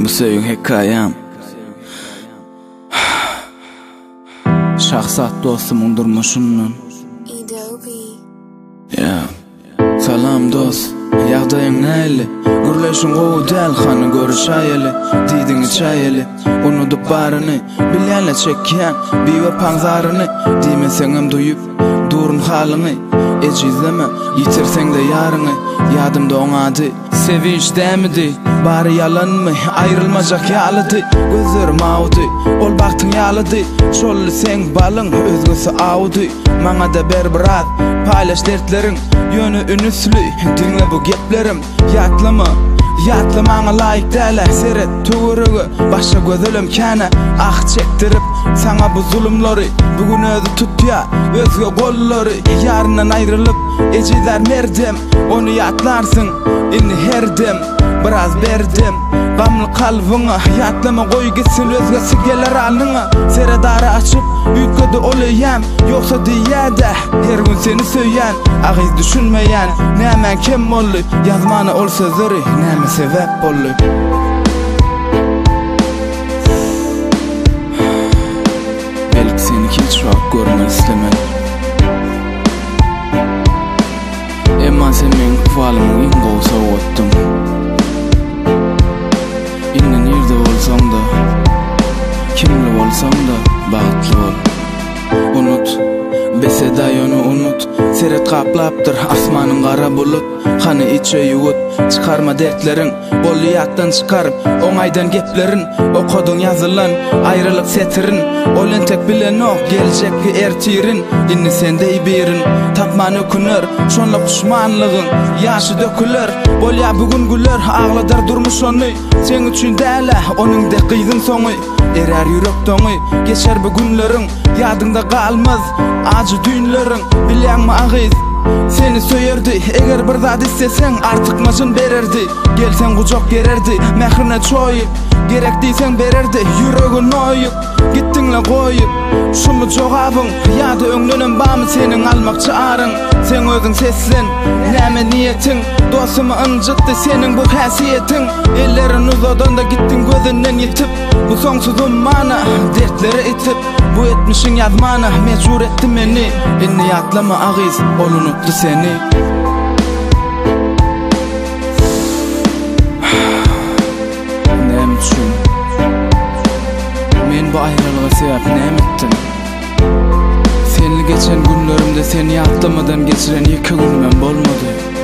söýün hekayam. Şahsat dostumun durmuşundan. Ya, salam dost, ýagdaýyň näli? Gürleşiň gowy däl, hany görüşäýeli, diýdiň içäýeli. Unutup baryny, bilýänle çekýän, biwe paňzaryny, diýmeseňem duýup, durun halyny. Ejizleme, yitirseň de ýaryny, ýadymda oňady, sevinç dämidi, bary yalanmy, aýrylmajak ýalydy, gözlerim awdy, ol baktyň ýalydy, şolly seň balyň, özgesi awdy, maňa da ber biraz, paýlaş dertleriň, ýöne ünsly, diňle bu geplerim, ýatlama, maňa laýyk däle, seret töweregi, başa gözelem käne, ah çekdirip, saňa bu zulümleri, bugün özü tutýa, özge gollary, ýaryndan aýrylyp, ejizler merdem, onu ýatlarsyn, inni herdem, biraz berdim, gamly kalbyňa, ýatlama goý gitsin özgesi geler alnyňa, seredary açyp, ýütkedi olaýam, ýoksa diýäde, her gün seni söýýän, agyz düşünmeýän, näme kim boldy, ýazmany ol sözleri, näme sebäp boldy. Belki seniki hiç wagt görmek islemedim. Emma sen men hwalymy iň gowsa otdum. Innen ýerde bolsam da, kimli bolsam da bagtly bol. Unut, besedaý onu unut, seret kaplapdyr asmanyň gara bulut. Hany içe ýugut, çykarma dertleriň, bolýatdan çykaryp, oňaýdan geplerin, okadyň ýazylan, aýrylyk setirin, ol entek bilen ok, geljekki ertirin, inni sendey birin, tapman ökünür, şonla puşmanlygyň, ýaşy döküler, bolýa bugün güler, agladar durmuş ony, sen üçin däle, onuň de gyzyn soňy, erer ýürek toňy, geçer bu günleriň, ýadyňda galmaz, acı düýnleriň, bilýänmi agyz, seni söýerdi, eger bir zat isteseň artık majyn bererdi, gelsen gucak gererdi, mehrine çoýup, gerek diýseň bererdi, ýüregin oýup, gitdiňle goýup, şumy jogabyň, ýa-da öňlenen bamy seniň almakçy aryň, sen özüň seslen, näme niýetiň, dostumy ynjytdy seniň bu häsiýetiň, ellerin uzadanda gitdiň gözünden ýitip, bu soňsuz ummana, dertlere itip, bu etmişiň ýazmana, mejbur etdi meni, inni ýatlama agyz, ol unutdy seni. Näme üçin? Men bu aýralyga sebäp näme etdim? Senli geçen günlerimde seni ýatlamadan geçiren ýeke günüm bolmady.